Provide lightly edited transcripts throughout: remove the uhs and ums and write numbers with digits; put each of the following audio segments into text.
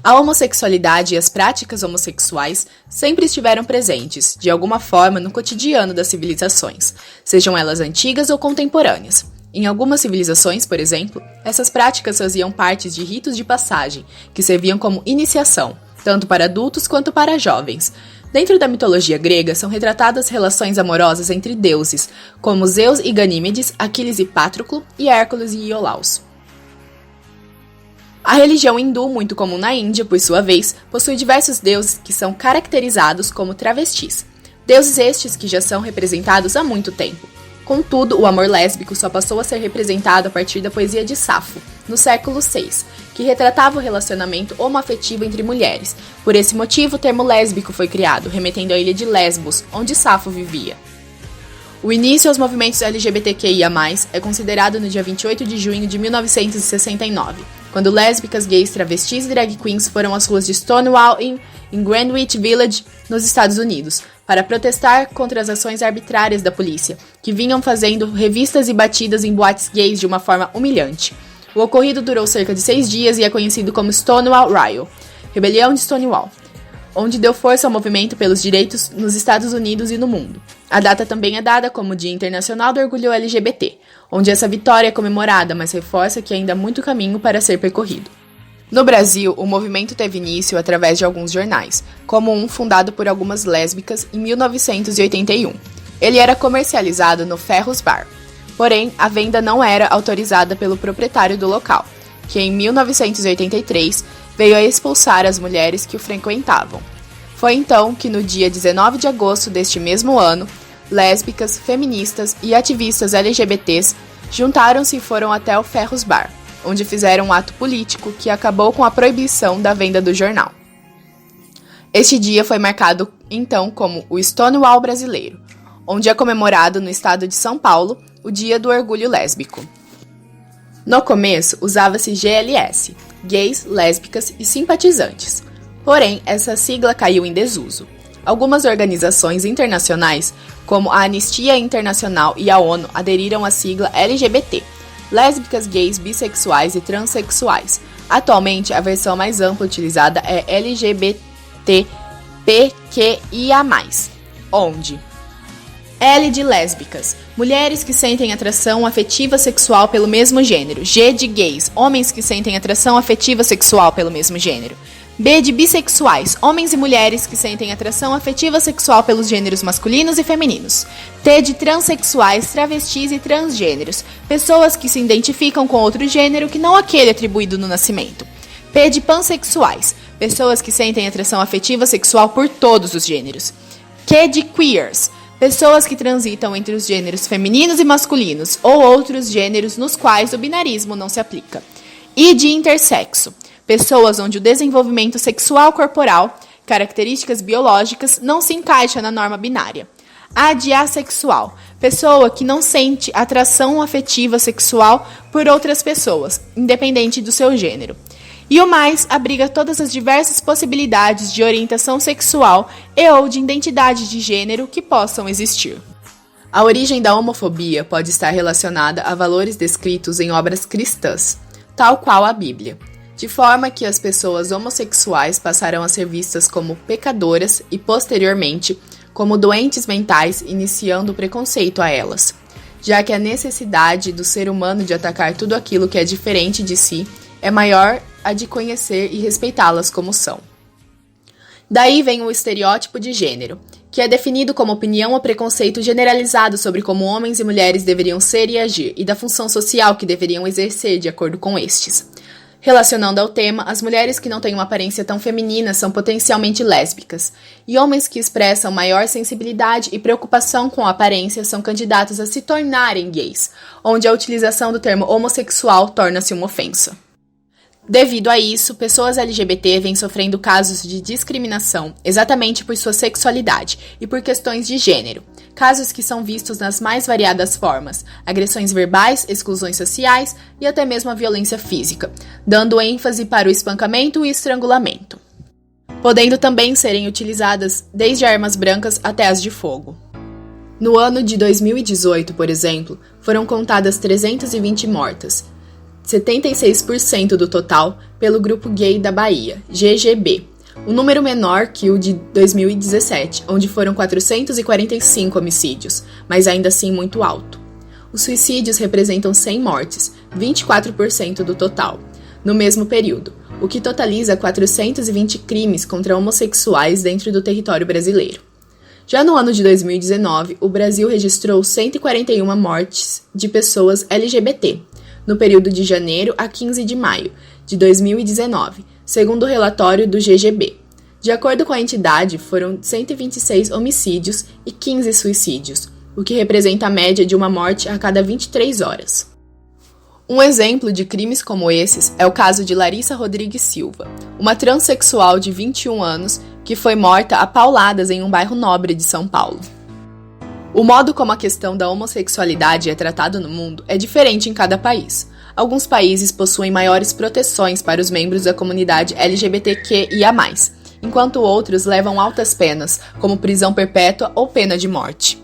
A homossexualidade e as práticas homossexuais sempre estiveram presentes, de alguma forma, no cotidiano das civilizações, sejam elas antigas ou contemporâneas. Em algumas civilizações, por exemplo, essas práticas faziam parte de ritos de passagem, que serviam como iniciação, tanto para adultos quanto para jovens. Dentro da mitologia grega, são retratadas relações amorosas entre deuses, como Zeus e Ganímedes, Aquiles e Patroclo, e Hércules e Iolaus. A religião hindu, muito comum na Índia, por sua vez, possui diversos deuses que são caracterizados como travestis. Deuses estes que já são representados há muito tempo. Contudo, o amor lésbico só passou a ser representado a partir da poesia de Safo, no século VI, que retratava o relacionamento homoafetivo entre mulheres. Por esse motivo, o termo lésbico foi criado, remetendo à ilha de Lesbos, onde Safo vivia. O início aos movimentos LGBTQIA+, é considerado no dia 28 de junho de 1969, quando lésbicas, gays, travestis e drag queens foram às ruas de Stonewall em Greenwich Village, nos Estados Unidos, para protestar contra as ações arbitrárias da polícia, que vinham fazendo revistas e batidas em boates gays de uma forma humilhante. O ocorrido durou cerca de 6 dias e é conhecido como Stonewall Riot, Rebelião de Stonewall, onde deu força ao movimento pelos direitos nos Estados Unidos e no mundo. A data também é dada como Dia Internacional do Orgulho LGBT, onde essa vitória é comemorada, mas reforça que ainda há muito caminho para ser percorrido. No Brasil, o movimento teve início através de alguns jornais, como um fundado por algumas lésbicas em 1981. Ele era comercializado no Ferros Bar, porém, a venda não era autorizada pelo proprietário do local, que em 1983 veio a expulsar as mulheres que o frequentavam. Foi então que, no dia 19 de agosto deste mesmo ano, lésbicas, feministas e ativistas LGBTs juntaram-se e foram até o Ferros Bar, onde fizeram um ato político que acabou com a proibição da venda do jornal. Este dia foi marcado, então, como o Stonewall brasileiro, onde é comemorado no estado de São Paulo o Dia do Orgulho Lésbico. No começo, usava-se GLS, gays, lésbicas e simpatizantes. Porém, essa sigla caiu em desuso. Algumas organizações internacionais, como a Anistia Internacional e a ONU, aderiram à sigla LGBT, lésbicas, gays, bissexuais e transexuais. Atualmente, a versão mais ampla utilizada é LGBTQIA+, onde L de lésbicas, mulheres que sentem atração afetiva sexual pelo mesmo gênero. G de gays, homens que sentem atração afetiva sexual pelo mesmo gênero. B de bissexuais, homens e mulheres que sentem atração afetiva sexual pelos gêneros masculinos e femininos. T de transexuais, travestis e transgêneros, pessoas que se identificam com outro gênero que não aquele atribuído no nascimento. P de pansexuais, pessoas que sentem atração afetiva sexual por todos os gêneros. Q de queers, pessoas que transitam entre os gêneros femininos e masculinos ou outros gêneros nos quais o binarismo não se aplica. I de intersexo, pessoas onde o desenvolvimento sexual corporal, características biológicas, não se encaixa na norma binária. A de assexual, pessoa que não sente atração afetiva sexual por outras pessoas, independente do seu gênero. E o mais abriga todas as diversas possibilidades de orientação sexual e ou de identidade de gênero que possam existir. A origem da homofobia pode estar relacionada a valores descritos em obras cristãs, tal qual a Bíblia, de forma que as pessoas homossexuais passaram a ser vistas como pecadoras e, posteriormente, como doentes mentais, iniciando o preconceito a elas, já que a necessidade do ser humano de atacar tudo aquilo que é diferente de si é maior a de conhecer e respeitá-las como são. Daí vem o estereótipo de gênero, que é definido como opinião ou preconceito generalizado sobre como homens e mulheres deveriam ser e agir, e da função social que deveriam exercer de acordo com estes. Relacionando ao tema, as mulheres que não têm uma aparência tão feminina são potencialmente lésbicas, e homens que expressam maior sensibilidade e preocupação com a aparência são candidatos a se tornarem gays, onde a utilização do termo homossexual torna-se uma ofensa. Devido a isso, pessoas LGBT vêm sofrendo casos de discriminação exatamente por sua sexualidade e por questões de gênero, casos que são vistos nas mais variadas formas, agressões verbais, exclusões sociais e até mesmo a violência física, dando ênfase para o espancamento e estrangulamento, podendo também serem utilizadas desde armas brancas até as de fogo. No ano de 2018, por exemplo, foram contadas 320 mortas, 76% do total pelo Grupo Gay da Bahia, GGB, um número menor que o de 2017, onde foram 445 homicídios, mas ainda assim muito alto. Os suicídios representam 100 mortes, 24% do total, no mesmo período, o que totaliza 420 crimes contra homossexuais dentro do território brasileiro. Já no ano de 2019, o Brasil registrou 141 mortes de pessoas LGBT, no período de janeiro a 15 de maio de 2019, segundo o relatório do GGB. De acordo com a entidade, foram 126 homicídios e 15 suicídios, o que representa a média de uma morte a cada 23 horas. Um exemplo de crimes como esses é o caso de Larissa Rodrigues Silva, uma transexual de 21 anos que foi morta a pauladas em um bairro nobre de São Paulo. O modo como a questão da homossexualidade é tratada no mundo é diferente em cada país. Alguns países possuem maiores proteções para os membros da comunidade LGBTQIA+, enquanto outros levam altas penas, como prisão perpétua ou pena de morte.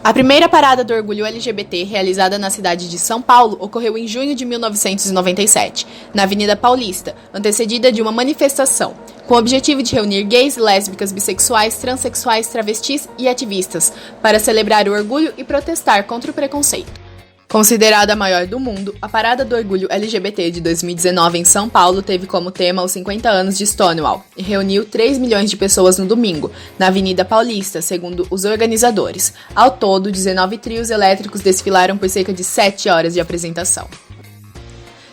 A primeira parada do orgulho LGBT, realizada na cidade de São Paulo, ocorreu em junho de 1997, na Avenida Paulista, antecedida de uma manifestação, com o objetivo de reunir gays, lésbicas, bissexuais, transexuais, travestis e ativistas, para celebrar o orgulho e protestar contra o preconceito. Considerada a maior do mundo, a Parada do Orgulho LGBT de 2019 em São Paulo teve como tema os 50 anos de Stonewall e reuniu 3 milhões de pessoas no domingo, na Avenida Paulista, segundo os organizadores. Ao todo, 19 trios elétricos desfilaram por cerca de 7 horas de apresentação.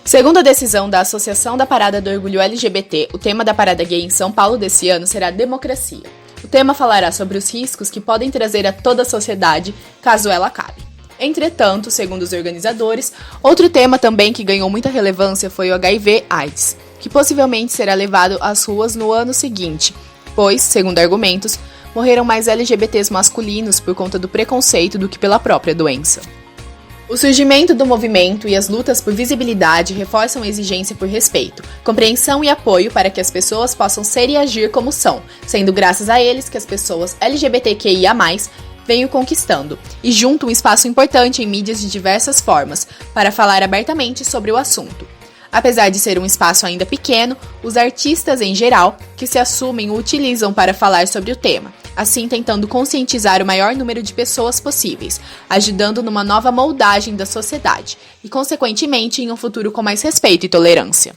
Segundo a decisão da Associação da Parada do Orgulho LGBT, o tema da Parada Gay em São Paulo desse ano será democracia. O tema falará sobre os riscos que podem trazer a toda a sociedade caso ela acabe. Entretanto, segundo os organizadores, outro tema também que ganhou muita relevância foi o HIV/AIDS, que possivelmente será levado às ruas no ano seguinte, pois, segundo argumentos, morreram mais LGBTs masculinos por conta do preconceito do que pela própria doença. O surgimento do movimento e as lutas por visibilidade reforçam a exigência por respeito, compreensão e apoio para que as pessoas possam ser e agir como são, sendo graças a eles que as pessoas LGBTQIA+, venho conquistando, e junto um espaço importante em mídias de diversas formas, para falar abertamente sobre o assunto. Apesar de ser um espaço ainda pequeno, os artistas em geral, que se assumem o utilizam para falar sobre o tema, assim tentando conscientizar o maior número de pessoas possíveis, ajudando numa nova moldagem da sociedade, e consequentemente em um futuro com mais respeito e tolerância.